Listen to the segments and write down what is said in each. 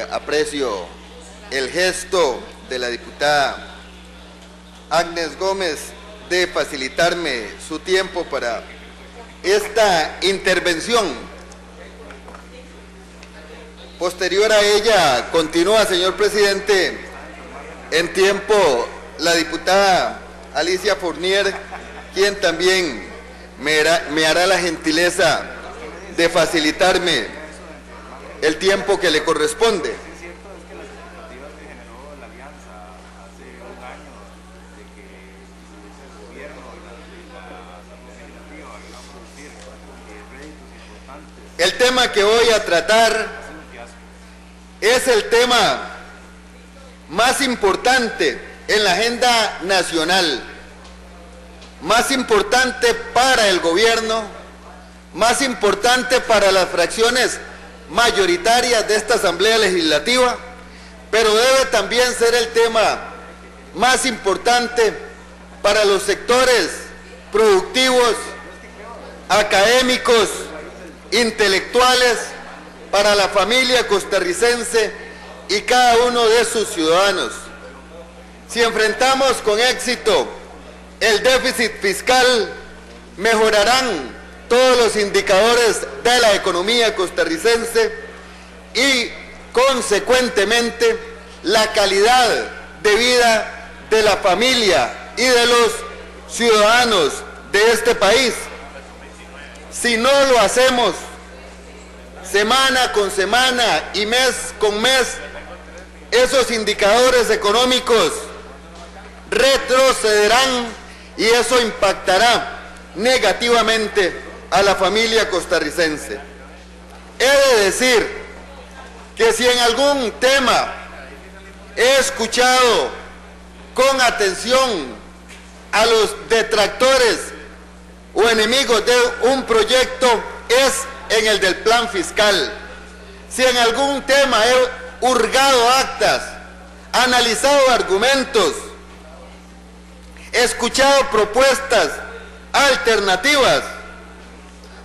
aprecio el gesto de la diputada Agnes Gómez de facilitarme su tiempo para esta intervención. Posterior a ella, continúa, señor presidente, en tiempo la diputada Alicia Fournier, quien también me hará la gentileza de facilitarme el tiempo que le corresponde. El tema que voy a tratar es el tema más importante en la agenda nacional, más importante para el gobierno, más importante para las fracciones mayoritarias de esta Asamblea Legislativa, pero debe también ser el tema más importante para los sectores productivos, académicos, intelectuales, para la familia costarricense y cada uno de sus ciudadanos. Si enfrentamos con éxito el déficit fiscal, mejorarán todos los indicadores de la economía costarricense y, consecuentemente, la calidad de vida de la familia y de los ciudadanos de este país. Si no lo hacemos semana con semana y mes con mes, esos indicadores económicos retrocederán y eso impactará negativamente a la familia costarricense. He de decir que si en algún tema he escuchado con atención a los detractores o enemigos de un proyecto, es en el del plan fiscal. Si en algún tema he hurgado actas, analizado argumentos, escuchado propuestas alternativas,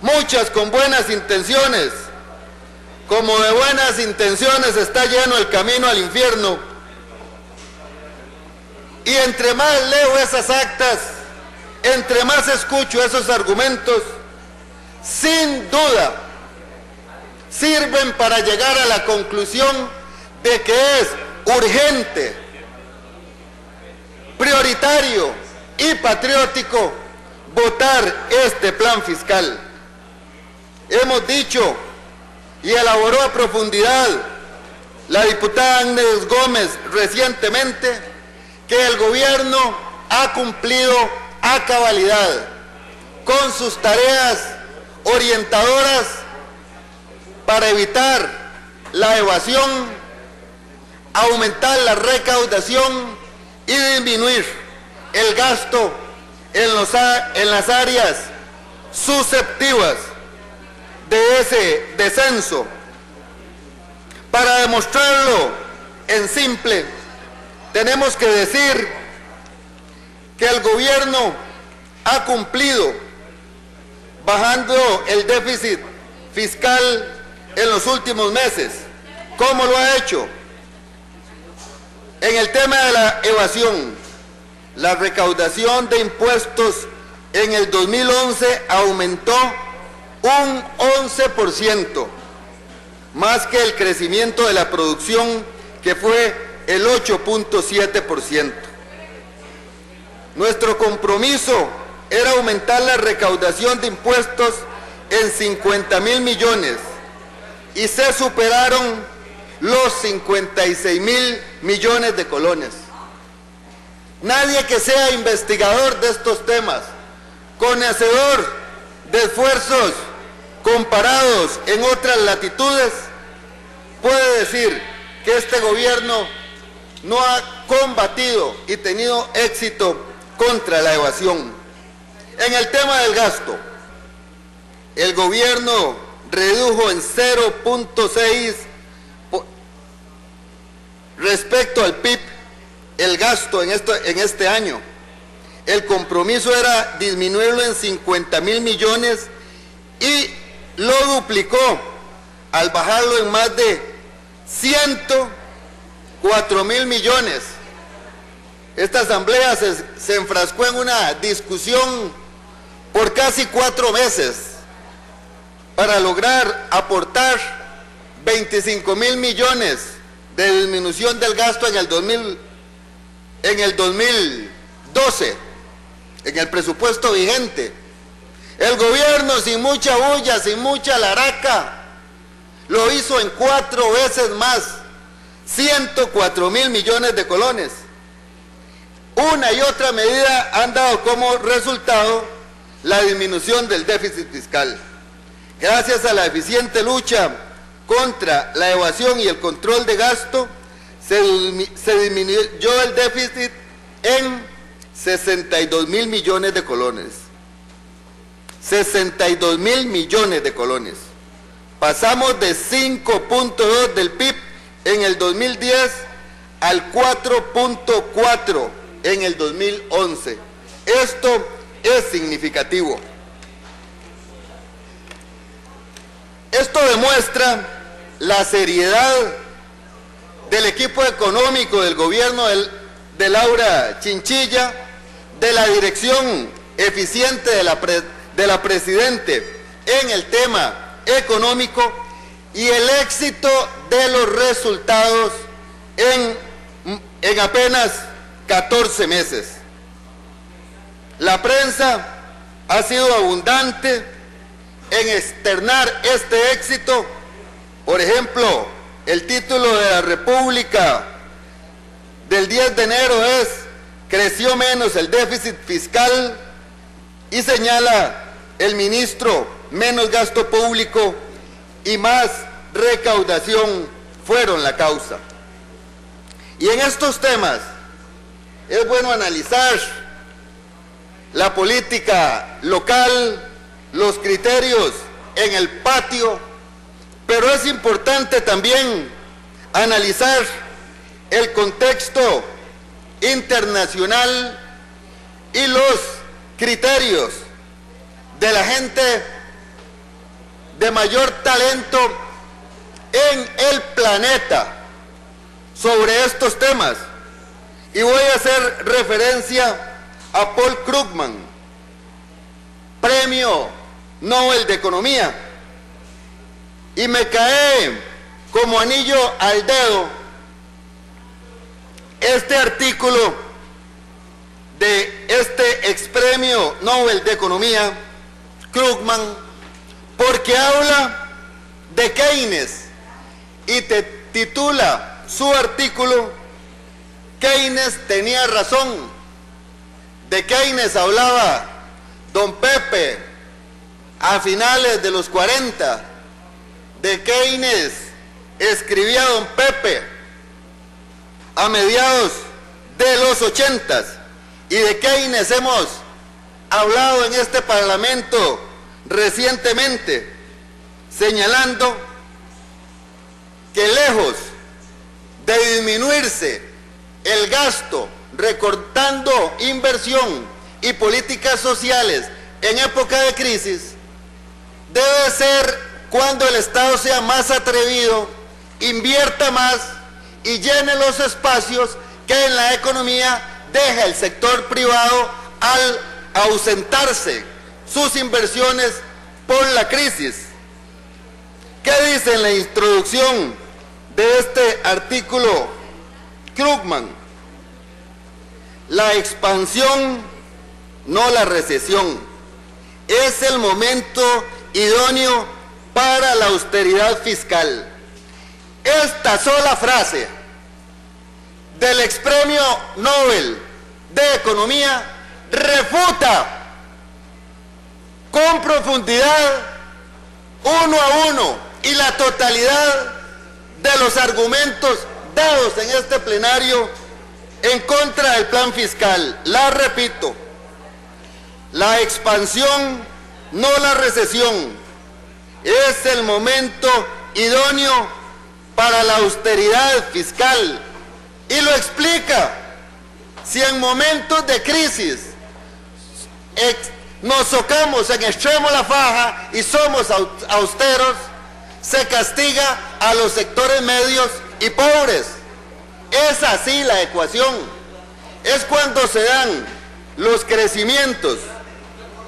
muchas con buenas intenciones, como de buenas intenciones está lleno el camino al infierno, y entre más leo esas actas, entre más escucho esos argumentos, sin duda sirven para llegar a la conclusión de que es urgente, prioritario y patriótico votar este plan fiscal. Hemos dicho y elaboró a profundidad la diputada Agnes Gómez recientemente que el gobierno ha cumplido a cabalidad con sus tareas orientadoras para evitar la evasión, aumentar la recaudación y disminuir el gasto en las áreas susceptivas de ese descenso. Para demostrarlo en simple, tenemos que decir que el gobierno ha cumplido bajando el déficit fiscal en los últimos meses. ¿Cómo lo ha hecho? En el tema de la evasión, la recaudación de impuestos en el 2011 aumentó un 11%, más que el crecimiento de la producción, que fue el 8.7%. Nuestro compromiso era aumentar la recaudación de impuestos en 50.000 millones y se superaron los 56.000 millones de colones. Nadie que sea investigador de estos temas, conocedor de esfuerzos comparados en otras latitudes, puede decir que este gobierno no ha combatido y tenido éxito contra la evasión. En el tema del gasto, el gobierno redujo en 0.6 respecto al PIB el gasto en este año. El compromiso era disminuirlo en 50.000 millones y lo duplicó al bajarlo en más de 104.000 millones. Esta asamblea se enfrascó en una discusión por casi 4 meses para lograr aportar 25.000 millones de disminución del gasto en el 2012, en el presupuesto vigente. El gobierno, sin mucha bulla, sin mucha laraca, lo hizo en 4 veces más, 104.000 millones de colones. Una y otra medida han dado como resultado la disminución del déficit fiscal. Gracias a la eficiente lucha contra la evasión y el control de gasto, se disminuyó el déficit en 62.000 millones de colones. 62.000 millones de colones. Pasamos de 5.2 del PIB en el 2010 al 4.4 en el 2011. Esto es significativo. Esto demuestra la seriedad del equipo económico del gobierno de Laura Chinchilla, de la dirección eficiente de la Presidente en el tema económico y el éxito de los resultados en apenas 14 meses. La prensa ha sido abundante en externar este éxito. Por ejemplo, el título de la República del 10 de enero es "Creció menos el déficit fiscal", y señala el ministro: menos gasto público y más recaudación fueron la causa. Y en estos temas es bueno analizar la política local, los criterios en el patio, pero es importante también analizar el contexto internacional y los criterios de la gente de mayor talento en el planeta sobre estos temas. Y voy a hacer referencia a Paul Krugman, Premio Nobel de Economía, y me cae como anillo al dedo este artículo de este expremio Nobel de Economía, Krugman, porque habla de Keynes y titula su artículo "Keynes tenía razón". De Keynes hablaba don Pepe a finales de los 40, de Keynes escribía don Pepe a mediados de los 80, y de Keynes hemos hablado en este Parlamento recientemente, señalando que lejos de disminuirse el gasto recortando inversión y políticas sociales en época de crisis, debe ser cuando el Estado sea más atrevido, invierta más y llene los espacios que en la economía deja el sector privado al ausentarse sus inversiones por la crisis. ¿Qué dice en la introducción de este artículo Krugman? La expansión, no la recesión, es el momento idóneo para la austeridad fiscal. Esta sola frase del expremio Nobel de Economía refuta con profundidad, uno a uno, y la totalidad de los argumentos dados en este plenario en contra del plan fiscal. La repito: la expansión, no la recesión, es el momento idóneo para la austeridad fiscal. Y lo explica: si en momentos de crisis nos socamos en extremo la faja y somos austeros, se castiga a los sectores medios y pobres. Es así la ecuación. Es cuando se dan los crecimientos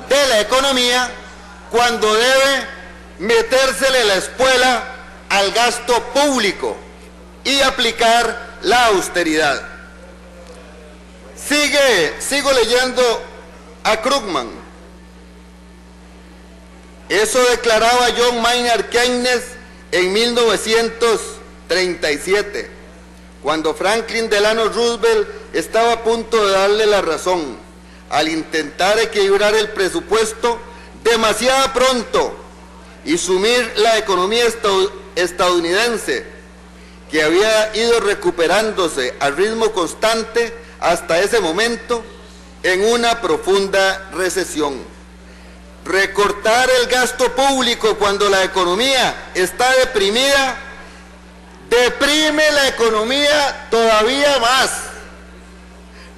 de la economía, cuando debe metérsele la espuela al gasto público y aplicar la austeridad. Sigo leyendo a Krugman. Eso declaraba John Maynard Keynes en 1937, cuando Franklin Delano Roosevelt estaba a punto de darle la razón al intentar equilibrar el presupuesto demasiado pronto y sumir la economía estadounidense, que había ido recuperándose a ritmo constante hasta ese momento, en una profunda recesión. Recortar el gasto público cuando la economía está deprimida, deprime la economía todavía más.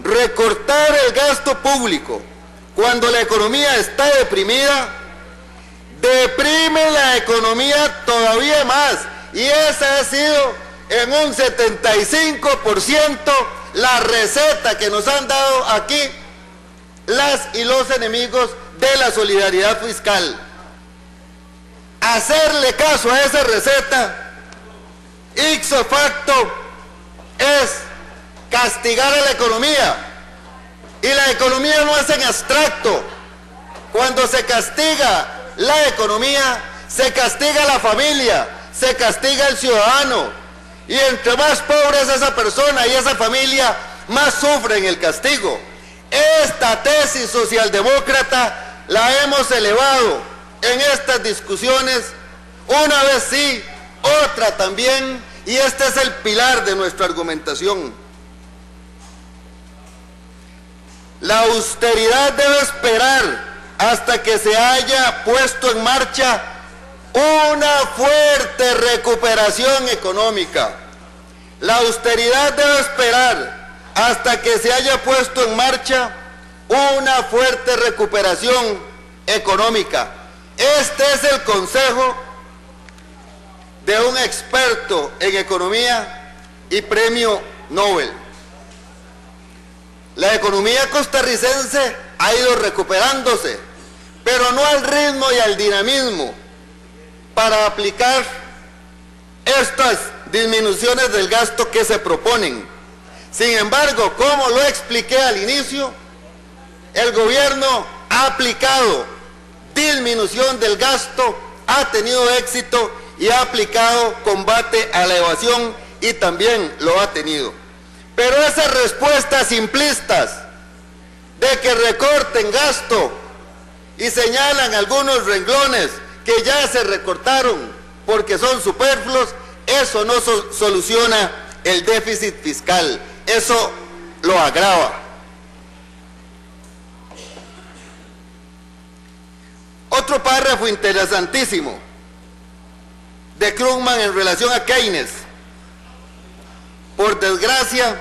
Recortar el gasto público cuando la economía está deprimida, deprime la economía todavía más. Y esa ha sido en un 75% la receta que nos han dado aquí las y los enemigos de la solidaridad fiscal. Hacerle caso a esa receta, ipso facto, es castigar a la economía. Y la economía no es en abstracto. Cuando se castiga la economía, se castiga a la familia, se castiga al ciudadano. Y entre más pobre es esa persona y esa familia, más sufren el castigo. Esta tesis socialdemócrata la hemos elevado en estas discusiones, una vez sí, otra también, y este es el pilar de nuestra argumentación. La austeridad debe esperar hasta que se haya puesto en marcha una fuerte recuperación económica. La austeridad debe esperar hasta que se haya puesto en marcha una fuerte recuperación económica. Este es el consejo de un experto en economía y premio Nobel. La economía costarricense ha ido recuperándose, pero no al ritmo y al dinamismo para aplicar estas disminuciones del gasto que se proponen. Sin embargo, como lo expliqué al inicio, el gobierno ha aplicado disminución del gasto, ha tenido éxito y ha aplicado combate a la evasión y también lo ha tenido. Pero esas respuestas simplistas de que recorten gasto y señalan algunos renglones que ya se recortaron porque son superfluos, eso no soluciona el déficit fiscal, eso lo agrava. Otro párrafo interesantísimo de Krugman en relación a Keynes. Por desgracia,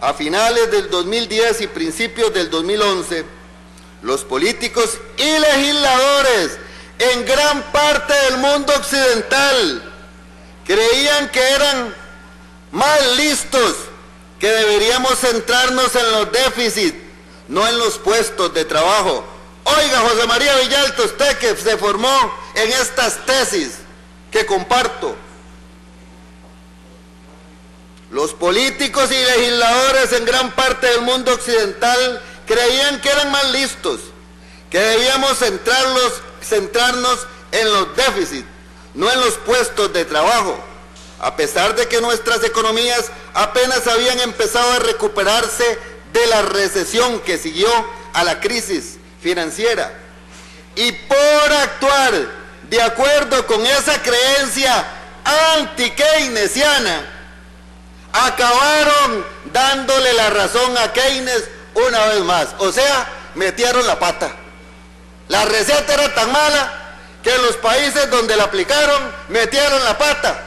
a finales del 2010 y principios del 2011, los políticos y legisladores en gran parte del mundo occidental creían que eran más listos, que deberíamos centrarnos en los déficits, no en los puestos de trabajo. Oiga, José María Villalta, usted que se formó en estas tesis que comparto. Los políticos y legisladores en gran parte del mundo occidental creían que eran más listos, que debíamos centrarnos en los déficits, no en los puestos de trabajo, a pesar de que nuestras economías apenas habían empezado a recuperarse de la recesión que siguió a la crisis financiera. Y por actuar de acuerdo con esa creencia anti-keynesiana, acabaron dándole la razón a Keynes una vez más. O sea, metieron la pata. La receta era tan mala que en los países donde la aplicaron metieron la pata.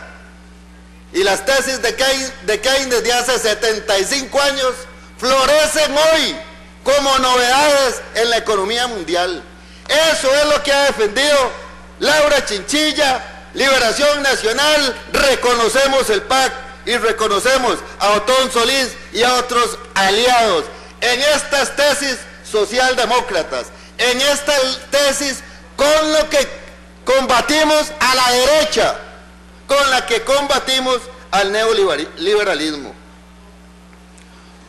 Y las tesis de Keynes de hace 75 años florecen hoy como novedades en la economía mundial. Eso es lo que ha defendido Laura Chinchilla, Liberación Nacional reconocemos el PAC y reconocemos a Otón Solís y a otros aliados en estas tesis socialdemócratas, en esta tesis con lo que combatimos a la derecha, con la que combatimos al neoliberalismo.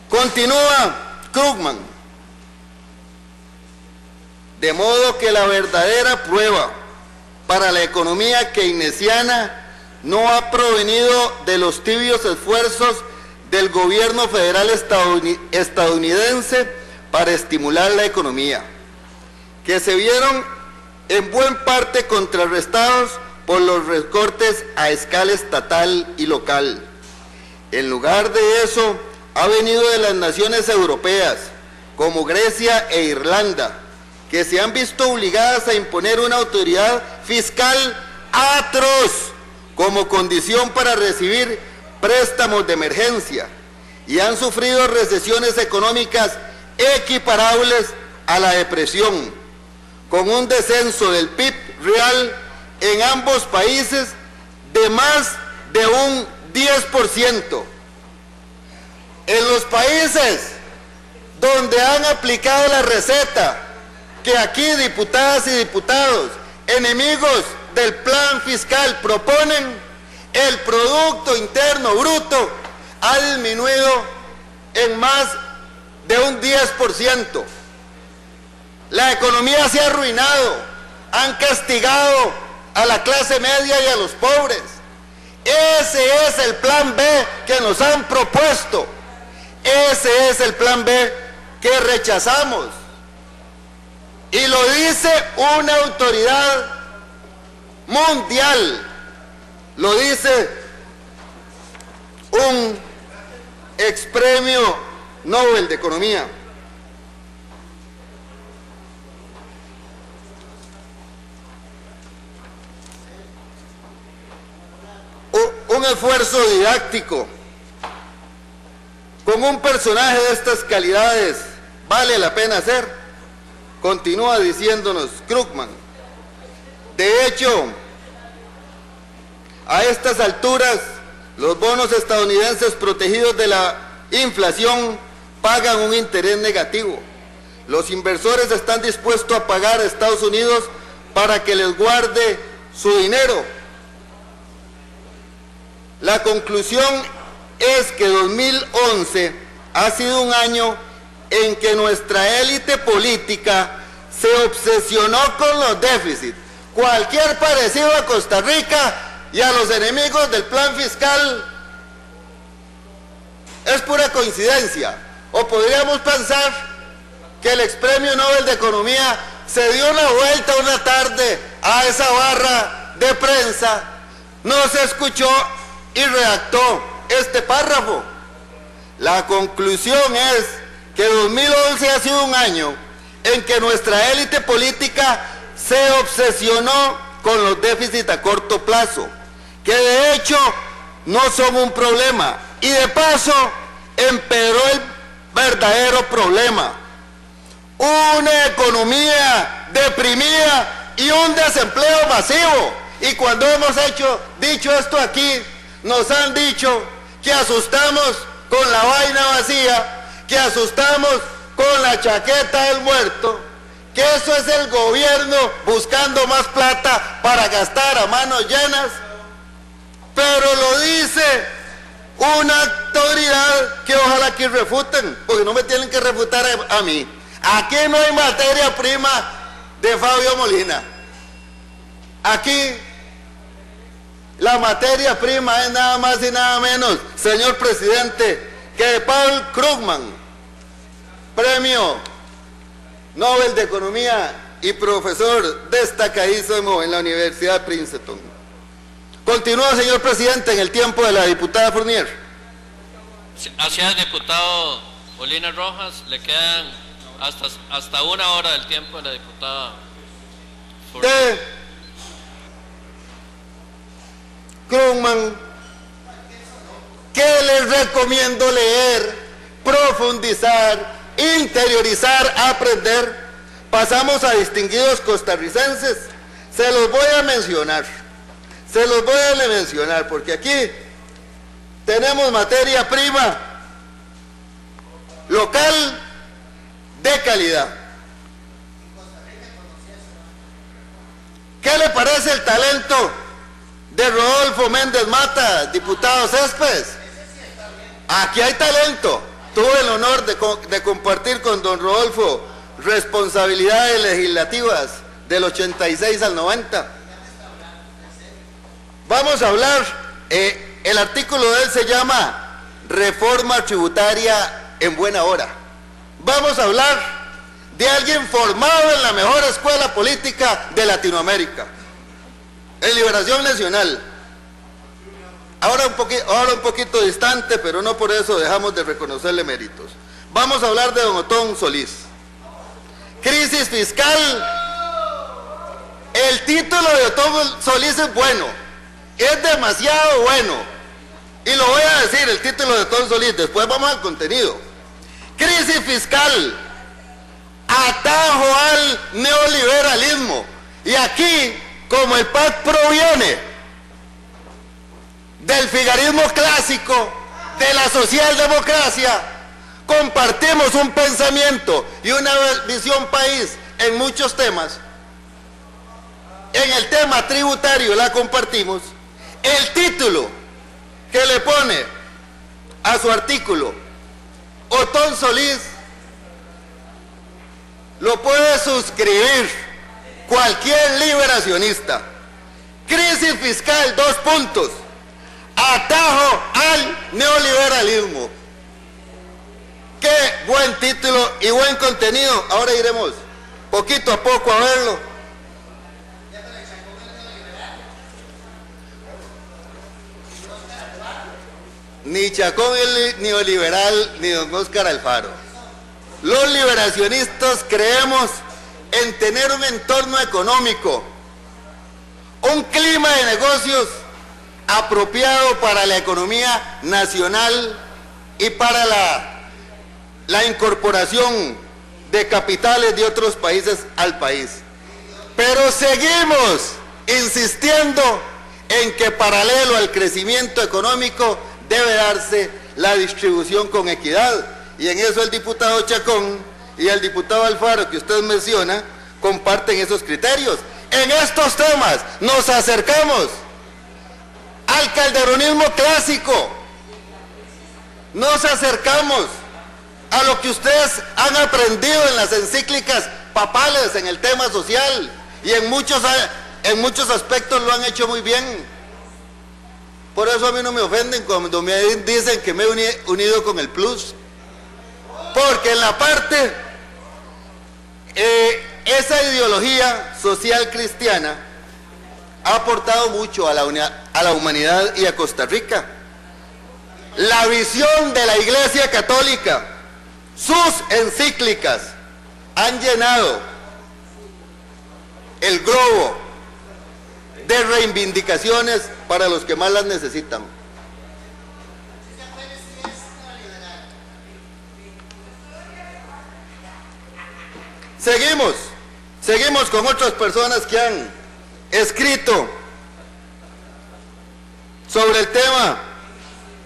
Continúa Krugman, de modo que la verdadera prueba para la economía keynesiana no ha provenido de los tibios esfuerzos del gobierno federal estadounidense para estimular la economía, que se vieron en buena parte contrarrestados por los recortes a escala estatal y local. En lugar de eso, ha venido de las naciones europeas, como Grecia e Irlanda, que se han visto obligadas a imponer una autoridad fiscal atroz como condición para recibir préstamos de emergencia y han sufrido recesiones económicas equiparables a la depresión, con un descenso del PIB real en ambos países de más de un 10%. En los países donde han aplicado la receta que aquí diputadas y diputados, enemigos del plan fiscal, proponen, el Producto Interno Bruto ha disminuido en más de un 10%. La economía se ha arruinado, han castigado a la clase media y a los pobres. Ese es el plan B que nos han propuesto. Ese es el plan B que rechazamos. Y lo dice una autoridad mundial, lo dice un expremio Nobel de Economía. Un esfuerzo didáctico con un personaje de estas calidades vale la pena hacer, continúa diciéndonos Krugman. De hecho, a estas alturas, los bonos estadounidenses protegidos de la inflación pagan un interés negativo. Los inversores están dispuestos a pagar a Estados Unidos para que les guarde su dinero. La conclusión es que 2011 ha sido un año en que nuestra élite política se obsesionó con los déficits. Cualquier parecido a Costa Rica y a los enemigos del plan fiscal es pura coincidencia. O podríamos pensar que el expremio Nobel de Economía se dio una vuelta una tarde a esa barra de prensa, no se escuchó y redactó este párrafo. La conclusión es que 2011 ha sido un año en que nuestra élite política se obsesionó con los déficits a corto plazo, que de hecho no son un problema, y de paso empeoró el verdadero problema: una economía deprimida y un desempleo masivo. Y cuando hemos dicho esto aquí, nos han dicho que asustamos con la vaina vacía, que asustamos con la chaqueta del muerto, que eso es el gobierno buscando más plata para gastar a manos llenas. Pero lo dice una autoridad que ojalá que refuten, porque no me tienen que refutar a mí. Aquí no hay materia prima de Fabio Molina. Aquí la materia prima es nada más y nada menos, señor presidente, que de Paul Krugman, premio Nobel de Economía y profesor destacadísimo en la Universidad de Princeton. Continúa, señor presidente, en el tiempo de la diputada Fournier. Hacia el diputado Molina Rojas le quedan hasta 1 hora del tiempo de la diputada Fournier. Krugman, ¿qué les recomiendo leer, profundizar, interiorizar, aprender? Pasamos a distinguidos costarricenses. Se los voy a mencionar. Se los voy a mencionar porque aquí tenemos materia prima local de calidad. ¿Qué le parece el talento de Rodolfo Méndez Mata, diputado Céspedes? Aquí hay talento. Tuve el honor de compartir con don Rodolfo responsabilidades legislativas del 86 al 90. Vamos a hablar, el artículo de él se llama Reforma Tributaria en Buena Hora. Vamos a hablar de alguien formado en la mejor escuela política de Latinoamérica, en Liberación Nacional. Ahora un poquito distante, pero no por eso dejamos de reconocerle méritos. Vamos a hablar de don Otón Solís. Crisis fiscal. El título de Otón Solís es bueno, es demasiado bueno. Y lo voy a decir, el título de Otón Solís, después vamos al contenido. Crisis fiscal, atajo al neoliberalismo. Y aquí, como el PAC proviene del figarismo clásico, de la socialdemocracia, compartimos un pensamiento y una visión país en muchos temas. En el tema tributario la compartimos. El título que le pone a su artículo Otón Solís lo puede suscribir cualquier liberacionista. Crisis fiscal, 2 puntos. Atajo al neoliberalismo. Qué buen título y buen contenido. Ahora iremos poquito a poco a verlo. Ni Chacón el neoliberal, ni don Óscar Alfaro. Los liberacionistas creemos en tener un entorno económico, un clima de negocios apropiado para la economía nacional y para la incorporación de capitales de otros países al país. Pero seguimos insistiendo en que paralelo al crecimiento económico debe darse la distribución con equidad. Y en eso el diputado Chacón y el diputado Alfaro, que usted menciona, comparten esos criterios. En estos temas nos acercamos al calderonismo clásico, nos acercamos a lo que ustedes han aprendido en las encíclicas papales en el tema social, y en muchos aspectos lo han hecho muy bien. Por eso a mí no me ofenden cuando me dicen que me he unido con el Plus, porque en la parte esa ideología social cristiana ha aportado mucho a la humanidad y a Costa Rica. La visión de la Iglesia Católica, sus encíclicas han llenado el globo de reivindicaciones para los que más las necesitan. Seguimos con otras personas que han escrito sobre el tema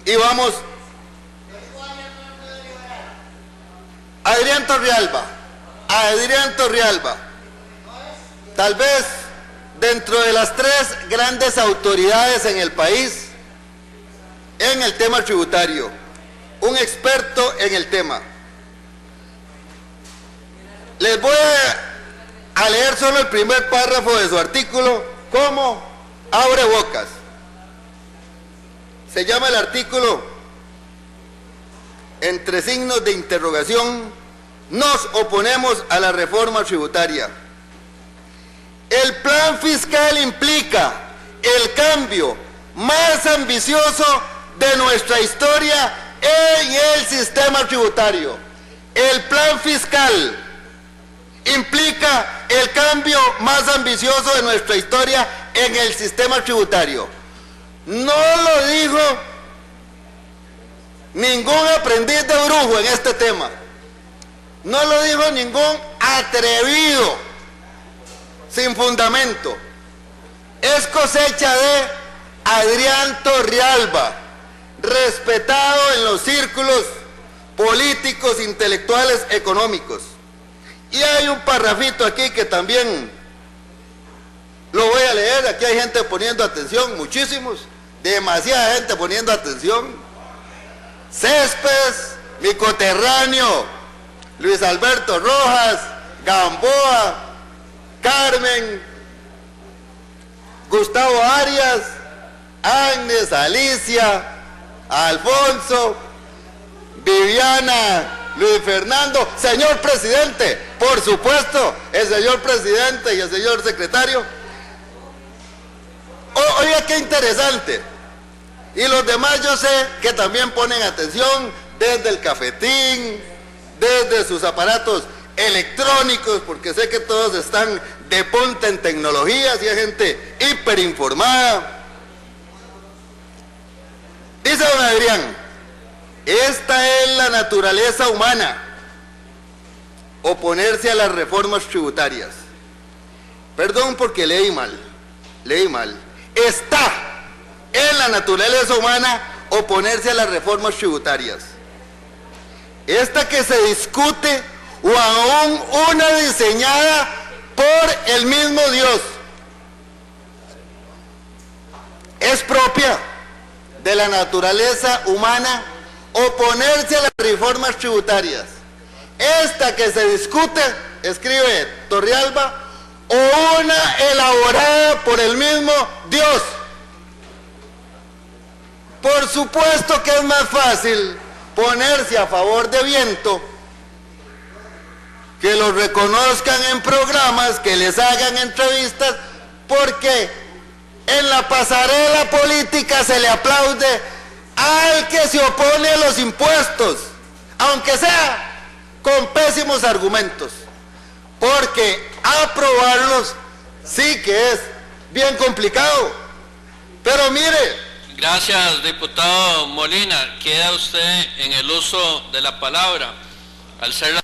y vamos. Adrián Torrealba, tal vez dentro de las 3 grandes autoridades en el país en el tema tributario, un experto en el tema. Les voy a leer solo el primer párrafo de su artículo, como abre bocas. Se llama el artículo, entre signos de interrogación, nos oponemos a la reforma tributaria. El plan fiscal implica el cambio más ambicioso de nuestra historia en el sistema tributario. El plan fiscal implica el cambio más ambicioso de nuestra historia en el sistema tributario. No lo dijo ningún aprendiz de brujo en este tema. No lo dijo ningún atrevido sin fundamento. es cosecha de Adrián Torrealba, respetado en los círculos políticos, intelectuales, económicos. Y hay un parrafito aquí que también lo voy a leer. Aquí hay gente poniendo atención, muchísimos, demasiada gente poniendo atención. Céspedes, mi coterráneo, Luis Alberto Rojas, Gamboa, Carmen, Gustavo Arias, Agnes, Alicia, Alfonso, Viviana, Luis Fernando, señor presidente, por supuesto, el señor presidente y el señor secretario. Oiga, qué interesante. Y los demás yo sé que también ponen atención desde el cafetín, desde sus aparatos electrónicos, porque sé que todos están de punta en tecnologías y hay gente hiperinformada. Dice don Adrián, esta es la naturaleza humana, oponerse a las reformas tributarias. Perdón porque leí mal. Está en la naturaleza humana oponerse a las reformas tributarias. Esta que se discute o aún una diseñada por el mismo Dios. Es propia de la naturaleza humana oponerse a las reformas tributarias. Esta que se discute, escribe Torrealba, o una elaborada por el mismo Dios. Por supuesto que es más fácil ponerse a favor de viento, que los reconozcan en programas, que les hagan entrevistas, porque en la pasarela política se le aplaude al que se opone a los impuestos, aunque sea con pésimos argumentos, porque aprobarlos sí que es bien complicado. Pero mire. Gracias, diputado Molina. Queda usted en el uso de la palabra. Al ser la